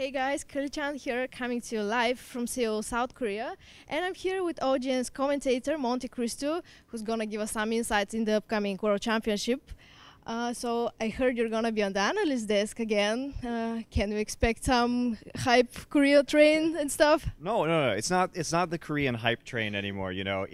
Hey guys, Chan here, coming to you live from Seoul, South Korea, and I'm here with OGN's commentator MonteCristo, who's gonna give us some insights in the upcoming World Championship. So I heard you're gonna be on the analyst desk again. Can we expect some hype Korea train and stuff? No. It's not the Korean hype train anymore. You know,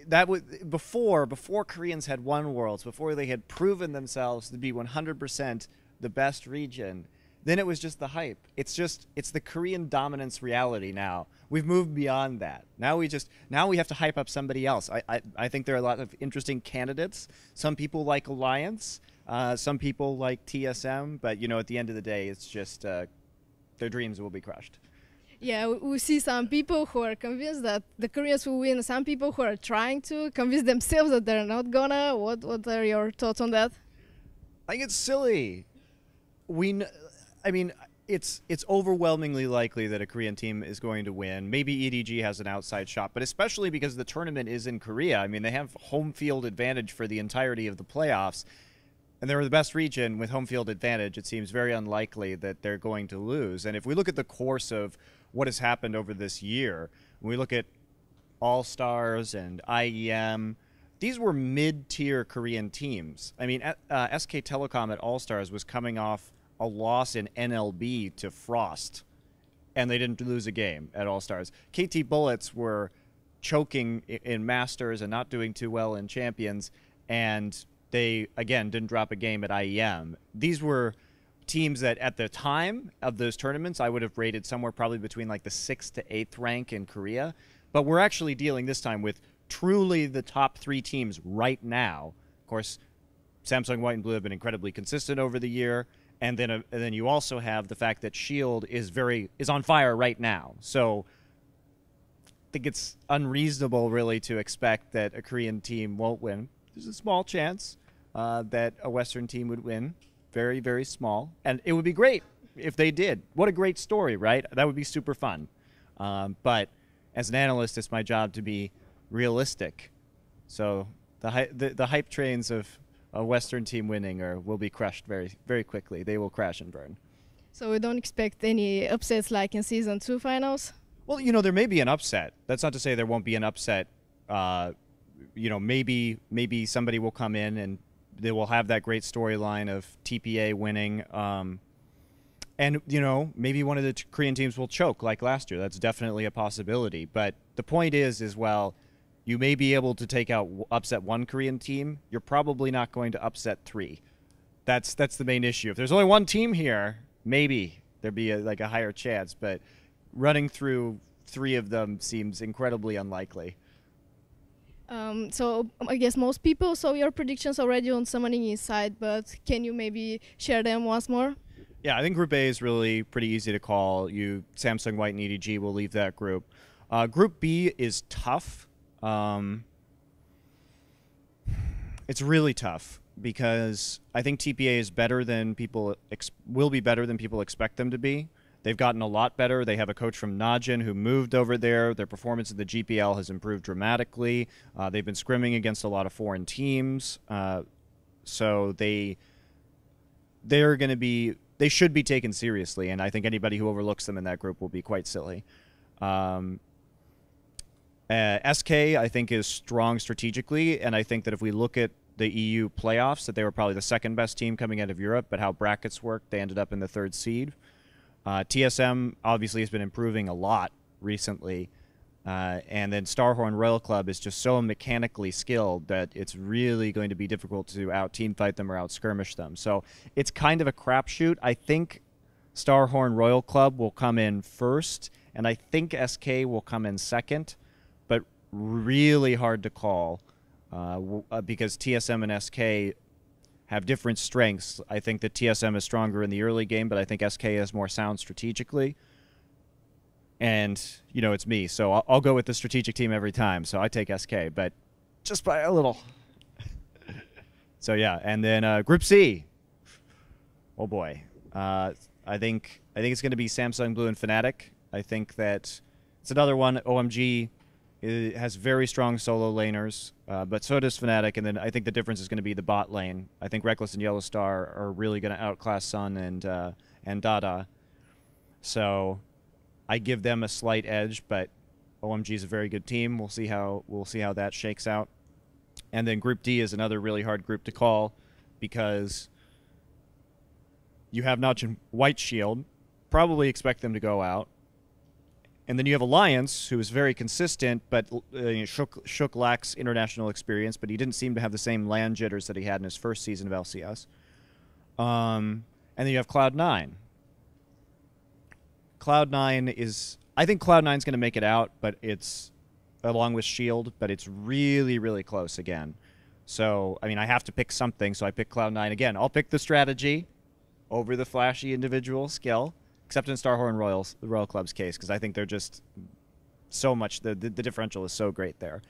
that was before Koreans had won Worlds, before they had proven themselves to be 100% the best region. Then it was just the hype. It's the Korean dominance reality now. We've moved beyond that. Now we have to hype up somebody else. I think there are a lot of interesting candidates. Some people like Alliance, some people like TSM, but you know, at the end of the day, it's just their dreams will be crushed. Yeah, we see some people who are convinced that the Koreans will win. Some people who are trying to convince themselves that they're not gonna. What are your thoughts on that? I think it's silly. I mean, it's overwhelmingly likely that a Korean team is going to win. Maybe EDG has an outside shot, but especially because the tournament is in Korea. I mean, they have home field advantage for the entirety of the playoffs, and they're the best region with home field advantage. It seems very unlikely that they're going to lose. And if we look at the course of what has happened over this year, when we look at All-Stars and IEM, these were mid-tier Korean teams. I mean, SK Telecom at All-Stars was coming off a loss in NLB to Frost, and they didn't lose a game at All-Stars. KT Bullets were choking in Masters and not doing too well in Champions, and they, again, didn't drop a game at IEM. These were teams that, at the time of those tournaments, I would have rated somewhere probably between like the 6th to 8th rank in Korea. But we're actually dealing this time with truly the top 3 teams right now. Of course, Samsung White and Blue have been incredibly consistent over the year. And then you also have the fact that Shield is on fire right now. So I think it's unreasonable really to expect that a Korean team won't win. There's a small chance that a Western team would win. Very, very small. And it would be great if they did. What a great story, right? That would be super fun. But as an analyst, it's my job to be realistic. So the hype trains of a Western team winning will be crushed very, very quickly. They will crash and burn. So we don't expect any upsets like in Season 2 finals? Well, you know, there may be an upset. That's not to say there won't be an upset. You know, maybe somebody will come in and they will have that great storyline of TPA winning. And, you know, maybe one of the Korean teams will choke like last year. That's definitely a possibility. But the point is, well, you may be able to upset one Korean team. You're probably not going to upset 3. That's the main issue. If there's only one team here, maybe there'd be a higher chance. But running through 3 of them seems incredibly unlikely. So I guess most people saw your predictions already on Summoning Inside, but can you maybe share them once more? Yeah, I think Group A is really pretty easy to call. Samsung White and EDG will leave that group. Group B is tough. It's really tough because I think TPA is better than will be better than people expect them to be. They've gotten a lot better. They have a coach from Najin who moved over there. Their performance in the GPL has improved dramatically. They've been scrimming against a lot of foreign teams. So they should be taken seriously, and I think anybody who overlooks them in that group will be quite silly. SK, I think, is strong strategically, and I think that if we look at the EU playoffs, that they were probably the 2nd best team coming out of Europe, but how brackets work, they ended up in the 3rd seed. TSM obviously has been improving a lot recently, and then Starhorn Royal Club is just so mechanically skilled that it's really going to be difficult to out-team fight them or out-skirmish them. So it's kind of a crapshoot. I think Starhorn Royal Club will come in first, and I think SK will come in second. But really hard to call because TSM and SK have different strengths. I think that TSM is stronger in the early game, but I think SK is more sound strategically. And, you know, it's me, so I'll go with the strategic team every time. So I take SK, but just by a little. So, yeah, and then Group C. Oh, boy. I think it's going to be Samsung Blue and Fnatic. I think that it's another one. OMG It has very strong solo laners, but so does Fnatic, and then I think the difference is going to be the bot lane. I think Reckless and Yellow Star are really going to outclass Sun and Dada. So I give them a slight edge, but OMG is a very good team. We'll see how that shakes out. And then Group D is another really hard group to call because you have Notch and White Shield. Probably expect them to go out. And then you have Alliance, who is very consistent, but Shook lacks international experience, but he didn't seem to have the same land jitters that he had in his first season of LCS. And then you have Cloud9. I think Cloud9's going to make it out, but it's, along with Shield, but it's really, really close again. So, I mean, I have to pick something, so I pick Cloud9 again. I'll pick the strategy over the flashy individual skill, except in Starhorn Royal Club's case, because I think they're just so much, the differential is so great there.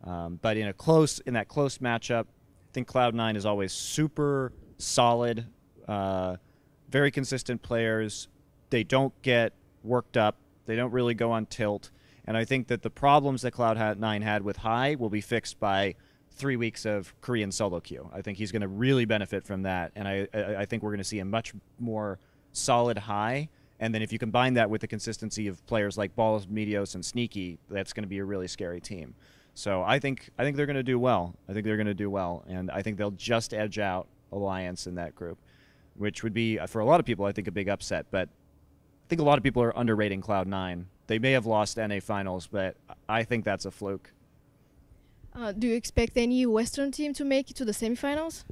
But in that close matchup, I think Cloud9 is always super solid, very consistent players. They don't get worked up. They don't really go on tilt. And I think that the problems that Cloud9 had with High will be fixed by 3 weeks of Korean solo queue. I think he's going to really benefit from that. And I think we're going to see a much more solid High. And then if you combine that with the consistency of players like Balls, Meteos, and Sneaky, that's going to be a really scary team. So I think they're going to do well. I think they're going to do well. And I think they'll just edge out Alliance in that group, which would be, for a lot of people, I think a big upset. But I think a lot of people are underrating Cloud9. They may have lost NA finals, but I think that's a fluke. Do you expect any Western team to make it to the semifinals?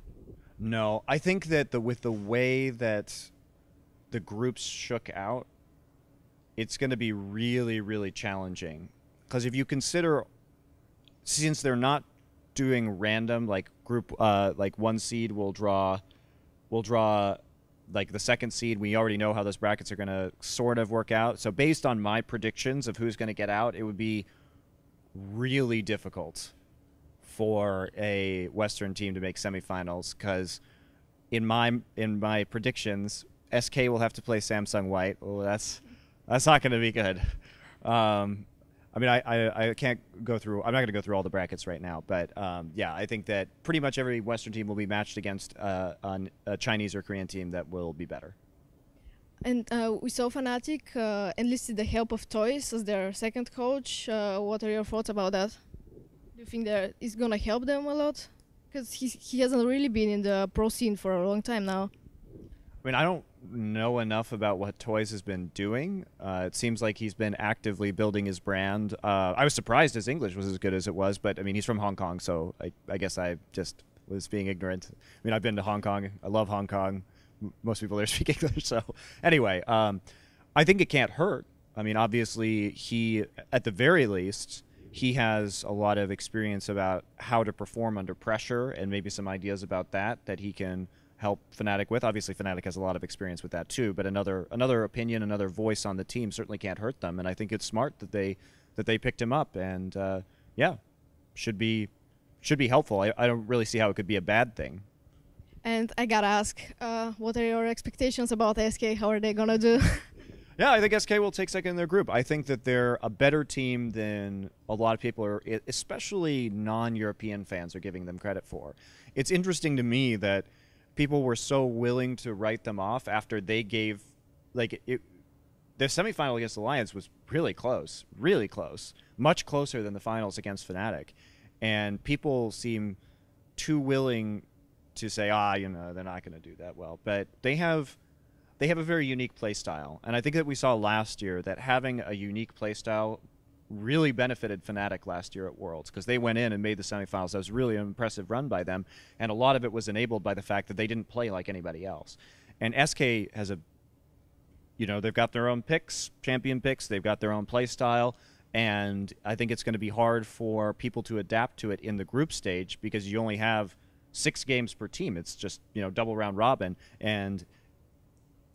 No, I think that with the way that the groups shook out, it's going to be really, really challenging. Because if you consider, since they're not doing random, like group, like one seed will draw like the second seed, we already know how those brackets are going to sort of work out. So based on my predictions of who's going to get out, it would be really difficult for a Western team to make semifinals, because in my predictions, SK will have to play Samsung White. Well, that's not going to be good. I mean, I can't go through. I'm not going to go through all the brackets right now, but yeah, I think that pretty much every Western team will be matched against a Chinese or Korean team that will be better. And we saw Fnatic enlisted the help of Toys as their second coach. What are your thoughts about that? Do you think that is going to help them a lot? Because he hasn't really been in the pro scene for a long time now. I mean, I don't know enough about what Toys has been doing. It seems like he's been actively building his brand. I was surprised his English was as good as it was, but I mean, he's from Hong Kong, so I guess I just was being ignorant. I mean, I've been to Hong Kong. I love Hong Kong. Most people there speak English. So anyway, I think it can't hurt. I mean, obviously, he, at the very least, he has a lot of experience about how to perform under pressure and maybe some ideas about that he can help Fnatic with. Obviously, Fnatic has a lot of experience with that too, but another opinion, another voice on the team certainly can't hurt them. And I think it's smart that they picked him up. And yeah, should be helpful. I don't really see how it could be a bad thing. And I gotta ask, what are your expectations about SK? How are they gonna do? Yeah, I think SK will take second in their group. I think that they're a better team than a lot of people are, especially non-European fans, are giving them credit for. It's interesting to me that people were so willing to write them off after they gave, like, the semifinal against Alliance was really close, much closer than the finals against Fnatic. And people seem too willing to say, you know, they're not going to do that well. But they have a very unique play style. And I think that we saw last year that having a unique play style really benefited Fnatic last year at Worlds, because they went in and made the semifinals. That was really an impressive run by them. And a lot of it was enabled by the fact that they didn't play like anybody else. And SK has they've got their own picks, champion picks. They've got their own play style. And I think it's going to be hard for people to adapt to it in the group stage, because you only have 6 games per team. It's just, double round robin. And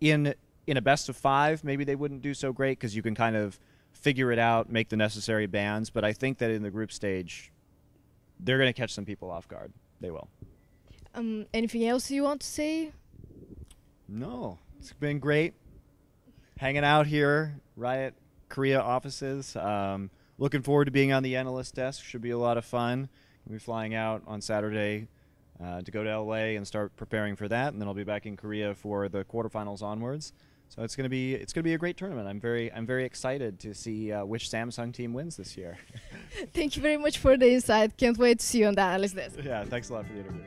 in a best of 5, maybe they wouldn't do so great, because you can kind of figure it out, make the necessary bans. But I think that in the group stage, they're going to catch some people off guard. They will. Anything else you want to say? No, it's been great hanging out here, Riot Korea offices. Looking forward to being on the analyst desk. Should be a lot of fun. We'll be flying out on Saturday to go to LA and start preparing for that, and then I'll be back in Korea for the quarterfinals onwards. So it's gonna be a great tournament. I'm very excited to see which Samsung team wins this year. Thank you very much for the insight. Can't wait to see you on the analyst desk. Yeah, thanks a lot for the interview.